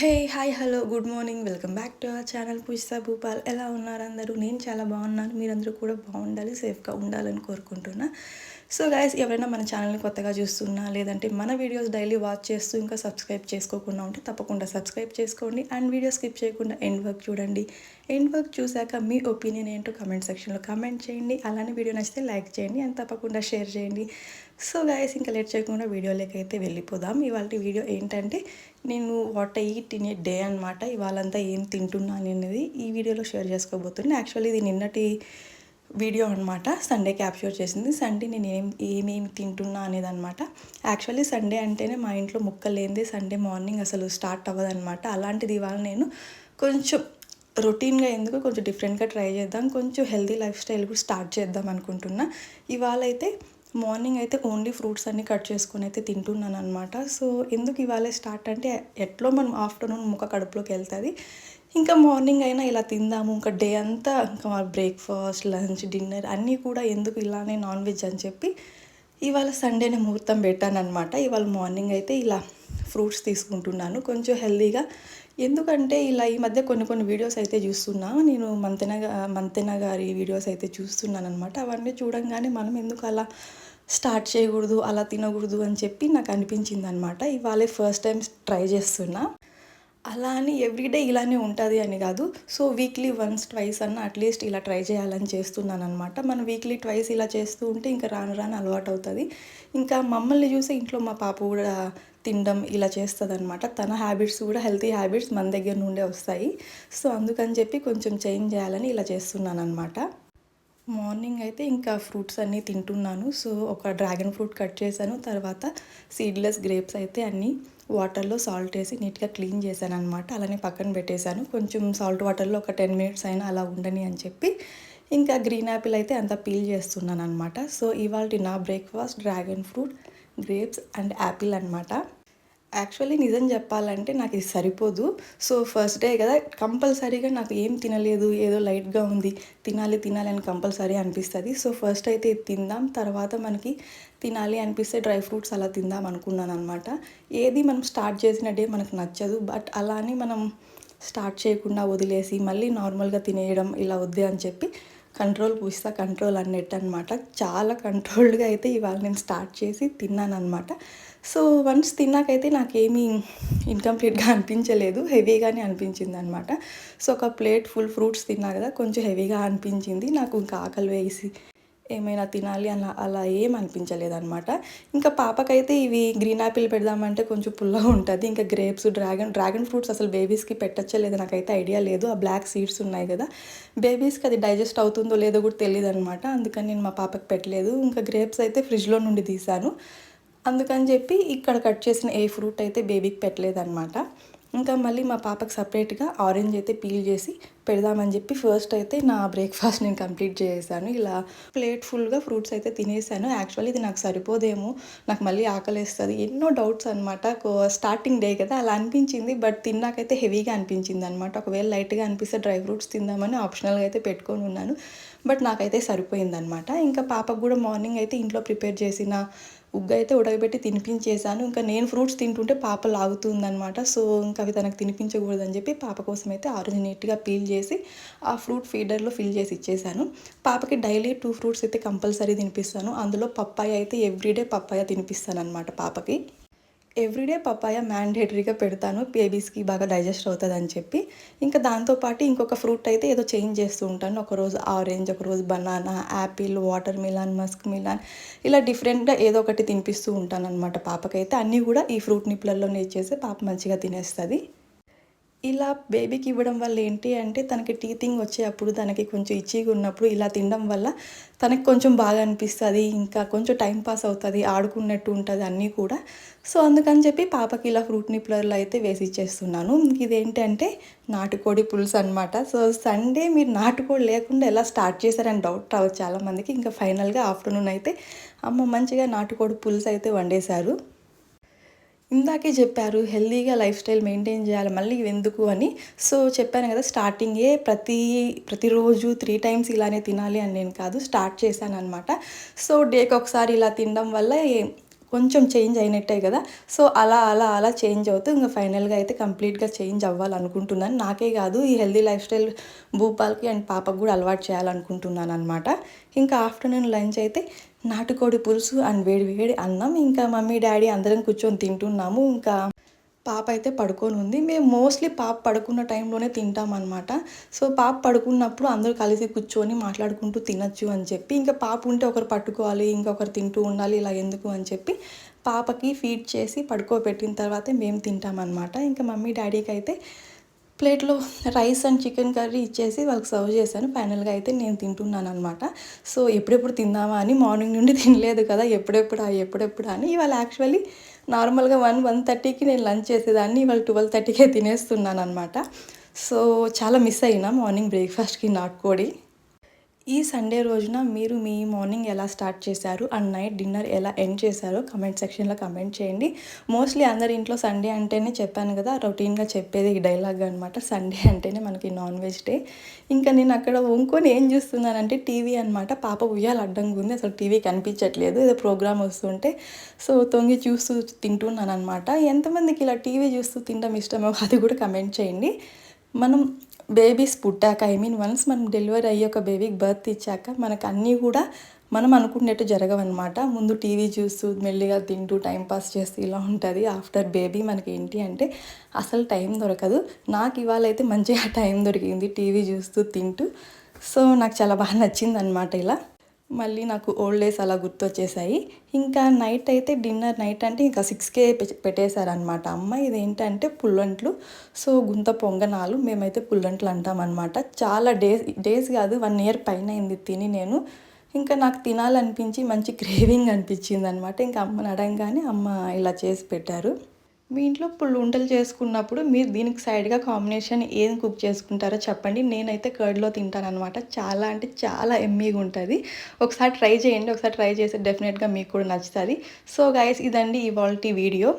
Hey hi hello good morning welcome back to our channel Pujitha Bhupal. ఎలా ఉన్నారు అందరూ? నేను చాలా బాగున్నాను. మీరందరూ కూడా బాగుండాలి, సేఫ్గా ఉండాలని కోరుకుంటున్నా. సో గైస్, ఎవరైనా మన ఛానల్ని కొత్తగా చూస్తున్నా లేదంటే మన వీడియోస్ డైలీ వాచ్ చేస్తూ ఇంకా సబ్స్క్రైబ్ చేసుకోకుండా ఉంటే తప్పకుండా సబ్స్క్రైబ్ చేసుకోండి అండ్ వీడియో స్కిప్ చేయకుండా ఎండ్ వర్క్ చూడండి. ఎండ్ వర్క్ చూశాక మీ ఒపీనియన్ ఏంటో కమెంట్ సెక్షన్లో కమెంట్ చేయండి. అలానే వీడియో నచ్చితే లైక్ చేయండి అండ్ తప్పకుండా షేర్ చేయండి. సో గైస్, ఇంకా లేట్ చేయకుండా వీడియోలోకి అయితే వెళ్ళిపోదాం. ఇవాళ వీడియో ఏంటంటే నేను what I eat in a day అనమాట. ఇవాళంతా ఏం తింటున్నాను అనేది ఈ వీడియోలో షేర్ చేసుకోబోతున్నాను. యాక్చువల్లీ ఇది నిన్నటి వీడియో అనమాట. సండే క్యాప్చర్ చేసింది. సండే నేను ఏమేమి తింటున్నా అనేది అనమాట. యాక్చువల్లీ సండే అంటేనే మా ఇంట్లో ముక్క లేనిదే సండే మార్నింగ్ అసలు స్టార్ట్ అవ్వదనమాట. అలాంటిది ఇవాళ నేను కొంచెం రొటీన్గా ఎందుకు కొంచెం డిఫరెంట్గా ట్రై చేద్దాం, కొంచెం హెల్తీ లైఫ్ స్టైల్ కూడా స్టార్ట్ చేద్దాం అనుకుంటున్నా. ఇవాళ అయితే మార్నింగ్ అయితే ఓన్లీ ఫ్రూట్స్ అన్నీ కట్ చేసుకొని అయితే తింటున్నాను అనమాట. సో ఎందుకు ఇవాళ స్టార్ట్ అంటే ఎట్లో మనం ఆఫ్టర్నూన్ ముక్క కడుపులోకి వెళ్తుంది, ఇంకా మార్నింగ్ అయినా ఇలా తిందాము, ఇంకా డే అంతా ఇంకా బ్రేక్ఫాస్ట్ లంచ్ డిన్నర్ అన్నీ కూడా ఎందుకు ఇలానే నాన్ వెజ్ అని చెప్పి ఇవాళ సండేనే ముహూర్తం పెట్టాను అనమాట. ఇవాళ మార్నింగ్ అయితే ఇలా ఫ్రూట్స్ తీసుకుంటున్నాను కొంచెం హెల్తీగా. ఎందుకంటే ఇలా ఈ మధ్య కొన్ని వీడియోస్ అయితే చూస్తున్నా నేను. మంతెన గారి వీడియోస్ అయితే చూస్తున్నాను అనమాట. అవన్నీ చూడంగానే మనం ఎందుకు అలా స్టార్ట్ చేయకూడదు, అలా తినకూడదు అని చెప్పి నాకు అనిపించింది అనమాట. ఇవాళ ఫస్ట్ టైం ట్రై చేస్తున్నా. అలా అని ఎవ్రీడే ఇలానే ఉంటుంది అని కాదు. సో వీక్లీ వన్స్ ట్వైస్ అన్న అట్లీస్ట్ ఇలా ట్రై చేయాలని చేస్తున్నాను అనమాట. మనం వీక్లీ ట్వైస్ ఇలా చేస్తూ ఉంటే ఇంకా రాను రాను అలవాటు అవుతుంది. ఇంకా మమ్మల్ని చూసి ఇంట్లో మా పాప కూడా తినడం ఇలా చేస్తుంది అనమాట. తన హ్యాబిట్స్ కూడా హెల్తీ హ్యాబిట్స్ మన దగ్గర నుండే వస్తాయి. సో అందుకని చెప్పి కొంచెం చేంజ్ చేయాలని ఇలా చేస్తున్నాను అనమాట. మార్నింగ్ అయితే ఇంకా ఫ్రూట్స్ అన్నీ తింటున్నాను. సో ఒక డ్రాగన్ ఫ్రూట్ కట్ చేశాను, తర్వాత సీడ్లెస్ గ్రేప్స్ అయితే అన్నీ వాటర్లో సాల్ట్ వేసి నీట్గా క్లీన్ చేశాను అనమాట. అలానే పక్కన పెట్టేశాను. కొంచెం సాల్ట్ వాటర్లో ఒక 10 మినిట్స్ అయినా అలా ఉండని అని చెప్పి ఇంకా గ్రీన్ యాపిల్ అయితే అంతా పీల్ చేస్తున్నాను అనమాట. సో ఇవాళ నా breakfast dragon fruit, grapes and Apple అనమాట. యాక్చువల్లీ నిజం చెప్పాలంటే నాకు ఇది సరిపోదు. సో ఫస్ట్ డే కదా, కంపల్సరీగా నాకు ఏం తినలేదు, ఏదో లైట్గా ఉంది, తినాలి అని కంపల్సరీ అనిపిస్తుంది. సో ఫస్ట్ అయితే ఇది తిందాం, తర్వాత మనకి తినాలి అనిపిస్తే డ్రై ఫ్రూట్స్ అలా తిందాం అనుకున్నాను అనమాట. ఏది మనం స్టార్ట్ చేసిన డే మనకు నచ్చదు, బట్ అలా అని మనం స్టార్ట్ చేయకుండా వదిలేసి మళ్ళీ నార్మల్గా తినేయడం ఇలా వద్దే అని చెప్పి కంట్రోల్ అన్నట్టు అనమాట. చాలా కంట్రోల్డ్గా అయితే ఇవాళ నేను స్టార్ట్ చేసి తిన్నాను అనమాట. సో వన్స్ తిన్నాకైతే నాకేమీ ఇన్కంప్లీట్గా అనిపించలేదు, హెవీగానే అనిపించింది అనమాట. సో ఒక ప్లేట్ ఫుల్ ఫ్రూట్స్ తిన్నా కదా, కొంచెం హెవీగా అనిపించింది నాకు. ఇంకా ఆకలి వేసి ఏమైనా తినాలి అలా ఏం అనిపించలేదు అనమాట. ఇంకా పాపకైతే ఇవి గ్రీన్ యాపిల్ పెడదామంటే కొంచెం పుల్లగా ఉంటుంది. ఇంకా గ్రేప్స్, డ్రాగన్ ఫ్రూట్స్ అసలు బేబీస్కి పెట్టచ్చో లేదో నాకైతే ఐడియా లేదు. ఆ బ్లాక్ సీడ్స్ ఉన్నాయి కదా, బేబీస్కి అది డైజెస్ట్ అవుతుందో లేదో కూడా తెలియదు అనమాట. అందుకని నేను మా పాపకి పెట్టలేదు. ఇంకా గ్రేప్స్ అయితే ఫ్రిడ్జ్లో నుండి తీసాను. అందుకని చెప్పి ఇక్కడ కట్ చేసిన ఏ ఫ్రూట్ అయితే బేబీకి పెట్టలేదన్నమాట. ఇంకా మళ్ళీ మా పాపకు సపరేట్గా ఆరెంజ్ అయితే పీల్ చేసి పెడదామని చెప్పి ఫస్ట్ అయితే నా బ్రేక్ఫాస్ట్ నేను కంప్లీట్ చేశాను. ఇలా ప్లేట్ ఫుల్గా ఫ్రూట్స్ అయితే తినేసాను. యాక్చువల్లీ ఇది నాకు సరిపోదేమో, నాకు మళ్ళీ ఆకలేస్తుంది, ఎన్నో డౌట్స్ అనమాట. స్టార్టింగ్ డే కదా అలా అనిపించింది, బట్ తిన్నాకైతే హెవీగా అనిపించింది అనమాట. ఒకవేళ లైట్గా అనిపిస్తే డ్రై ఫ్రూట్స్ తిందామని ఆప్షనల్గా అయితే పెట్టుకొని ఉన్నాను, బట్ నాకైతే సరిపోయిందనమాట. ఇంకా పాపకు కూడా మార్నింగ్ అయితే ఇంట్లో ప్రిపేర్ చేసిన ఉగ్గు అయితే ఉడకబెట్టి తినిపించేశాను. ఇంకా నేను ఫ్రూట్స్ తింటుంటే పాప లాగుతుందనమాట. సో ఇంకా అవి తనకు తినిపించకూడదని చెప్పి పాప కోసం అయితే ఆరెంజ్ నీట్గా పీల్ చేసి ఆ ఫ్రూట్ ఫీడర్లో ఫిల్ చేసి ఇచ్చేసాను. పాపకి డైలీ 2 ఫ్రూట్స్ అయితే కంపల్సరీ తినిపిస్తాను. అందులో పప్పాయ అయితే ఎవ్రీడే పప్పాయ తినిపిస్తాను అనమాట పాపకి. ఎవ్రీడే పపాయ మ్యాండేటరీగా పెడతాను, బేబీస్కి బాగా డైజెస్ట్ అవుతుంది అని చెప్పి. ఇంకా దాంతోపాటు ఇంకొక ఫ్రూట్ అయితే ఏదో చేంజ్ చేస్తూ ఉంటాను. ఒకరోజు ఆరెంజ్, ఒకరోజు banana, apple, watermelon, muskmelon, ఇలా డిఫరెంట్గా ఏదో ఒకటి తినిపిస్తూ ఉంటాను అనమాట పాపకైతే. అన్నీ కూడా ఈ ఫ్రూట్ నిప్లర్లోనే ఇచ్చేస్తే పాప మంచిగా తినేస్తుంది. ఇలా బేబీకి ఇవ్వడం వల్ల ఏంటి అంటే తనకి టీతింగ్ వచ్చేటప్పుడు, తనకి కొంచెం ఇచ్చిగా ఉన్నప్పుడు ఇలా తినడం వల్ల తనకి కొంచెం బాగా అనిపిస్తుంది, ఇంకా కొంచెం టైం పాస్ అవుతుంది, ఆడుకున్నట్టు ఉంటుంది అన్నీ కూడా. సో అందుకని చెప్పి పాపకి ఇలా ఫ్రూట్ నిప్లర్లో అయితే వేసి ఇచ్చేస్తున్నాను. ఇదేంటంటే నాటుకోడి పులుసు అనమాట. సో సండే మీరు నాటుకోడి లేకుండా ఎలా స్టార్ట్ చేశారని డౌట్ రావచ్చు చాలామందికి. ఇంకా ఫైనల్గా ఆఫ్టర్నూన్ అయితే అమ్మ మంచిగా నాటుకోడి పులుసు అయితే వండేశారు. ఇందాకే చెప్పారు హెల్తీగా లైఫ్ స్టైల్ మెయింటైన్ చేయాలి, మళ్ళీ ఇవెందుకు అని. సో చెప్పాను కదా, స్టార్టింగే ప్రతిరోజు 3 టైమ్స్ ఇలానే తినాలి అని నేను కాదు, స్టార్ట్ చేశాను అనమాట. సో డేకి ఒకసారి ఇలా తినడం వల్ల కొంచెం చేంజ్ అయినట్టే కదా. సో అలా అలా అలా చేంజ్ అవుతూ ఇంకా ఫైనల్గా అయితే కంప్లీట్గా చేంజ్ అవ్వాలనుకుంటున్నాను. నాకే కాదు, ఈ హెల్దీ లైఫ్ స్టైల్ భూపాల్కి అండ్ పాపకు కూడా అలవాటు చేయాలనుకుంటున్నాను అనమాట. ఇంకా ఆఫ్టర్నూన్ లంచ్ అయితే నాటుకోడి పులుసు అండ్ వేడి వేడి అన్నం. ఇంకా మమ్మీ డాడీ అందరం కూర్చొని తింటున్నాము. ఇంకా పాప అయితే పడుకొని ఉంది. మేము మోస్ట్లీ పాప పడుకున్న టైంలోనే తింటామన్నమాట. సో పాప పడుకున్నప్పుడు అందరూ కలిసి కూర్చొని మాట్లాడుకుంటూ తినొచ్చు అని చెప్పి, ఇంకా పాప ఉంటే ఒకరు పట్టుకోవాలి, ఇంకొకరు తింటూ ఉండాలి, ఇలా ఎందుకు అని చెప్పి పాపకి ఫీడ్ చేసి పడుకోబెట్టిన తర్వాతే మేము తింటామన్నమాట. ఇంకా మమ్మీ డాడీకి అయితే ప్లేట్లో రైస్ అండ్ చికెన్ కర్రీ ఇచ్చేసి వాళ్ళకి సర్వ్ చేశాను. ఫైనల్గా అయితే నేను తింటున్నాను అనమాట. సో ఎప్పుడెప్పుడు తిందామా అని, మార్నింగ్ నుండి తినలేదు కదా, ఎప్పుడెప్పుడు అని. ఇవాళ యాక్చువల్లీ నార్మల్గా 1:30కి నేను లంచ్ చేసేదాన్ని, ఇవాళ 12:30కే తినేస్తున్నాను అనమాట. సో చాలా మిస్ అయినా మార్నింగ్ బ్రేక్ఫాస్ట్కి నాటుకోడి. ఈ సండే రోజున మీరు మీ మార్నింగ్ ఎలా స్టార్ట్ చేశారు అండ్ నైట్ డిన్నర్ ఎలా ఎండ్ చేశారో కమెంట్ సెక్షన్లో కమెంట్ చేయండి. మోస్ట్లీ అందరి ఇంట్లో సండే అంటేనే చెప్పాను కదా, రొటీన్గా చెప్పేది ఈ డైలాగ్ అనమాట. సండే అంటేనే మనకి నాన్ వెజ్ డే. ఇంకా నేను అక్కడ వంకొని ఏం చూస్తున్నానంటే టీవీ అనమాట. పాప ఉయ్యాలు అడ్డంగా ఉంది, అసలు టీవీ కనిపించట్లేదు, ఏదో ప్రోగ్రామ్ వస్తుంటే సో తొంగి చూస్తూ తింటున్నాను అనమాట. ఎంతమందికి ఇలా టీవీ చూస్తూ తినడం ఇష్టమో అది కూడా కమెంట్ చేయండి. మనం బేబీస్ పుట్టాక, వన్స్ మనం డెలివరీ అయ్యి ఒక బేబీకి బర్త్ ఇచ్చాక మనకు అన్నీ కూడా మనం అనుకున్నట్టు జరగవన్నమాట. ముందు టీవీ చూస్తూ మెల్లిగా తింటూ టైంపాస్ చేస్తూ ఇలా ఉంటుంది. ఆఫ్టర్ బేబీ మనకి ఏంటి అంటే అసలు టైం దొరకదు. నాకు ఇవాళ అయితే మంచిగా టైం దొరికింది టీవీ చూస్తూ తింటూ. సో నాకు చాలా బాగా నచ్చింది అనమాట. ఇలా మళ్ళీ నాకు ఓల్డ్ డేస్ అలా గుర్తొచ్చేసాయి. ఇంకా నైట్ అయితే డిన్నర్ నైట్ అంటే ఇంకా 6కే పెట్టేశారనమాట అమ్మ. ఇదేంటంటే పుల్లంట్లు, సో గుంత పొంగనాలు, మేమైతే పుల్లంట్లు అంటామన్నమాట. చాలా డేస్ కాదు, 1 ఇయర్ పైన అయింది తిని నేను. ఇంకా నాకు తినాలనిపించి మంచి క్రేవింగ్ అనిపించింది అనమాట. ఇంకా అమ్మని అడగగానే అమ్మ ఇలా చేసి పెట్టారు. మీ ఇంట్లో పుల్లుంటలు చేసుకున్నప్పుడు మీరు దీనికి సైడ్గా కాంబినేషన్ ఏం కుక్ చేసుకుంటారో చెప్పండి. నేనైతే కర్డ్లో తింటానన్నమాట. చాలా అంటే చాలా ఎమ్మీగా ఉంటుంది. ఒకసారి ట్రై చేయండి. ఒకసారి ట్రై చేస్తే డెఫినెట్గా మీకు కూడా నచ్చుతుంది. సో గైస్, ఇదండి ఇవాల్టి వీడియో,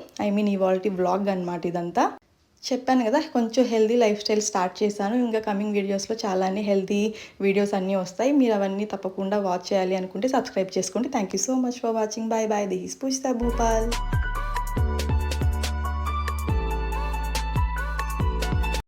ఇవాల్టి వ్లాగ్ అనమాట. ఇదంతా చెప్పాను కదా, కొంచెం హెల్దీ లైఫ్ స్టైల్ స్టార్ట్ చేశాను. ఇంకా కమింగ్ వీడియోస్లో చాలానే హెల్దీ వీడియోస్ అన్నీ వస్తాయి. మీరు అవన్నీ తప్పకుండా వాచ్ చేయాలి అనుకుంటే సబ్స్క్రైబ్ చేసుకోండి. Thank you so much for watching. Bye bye. This is Pushpa Bhupal.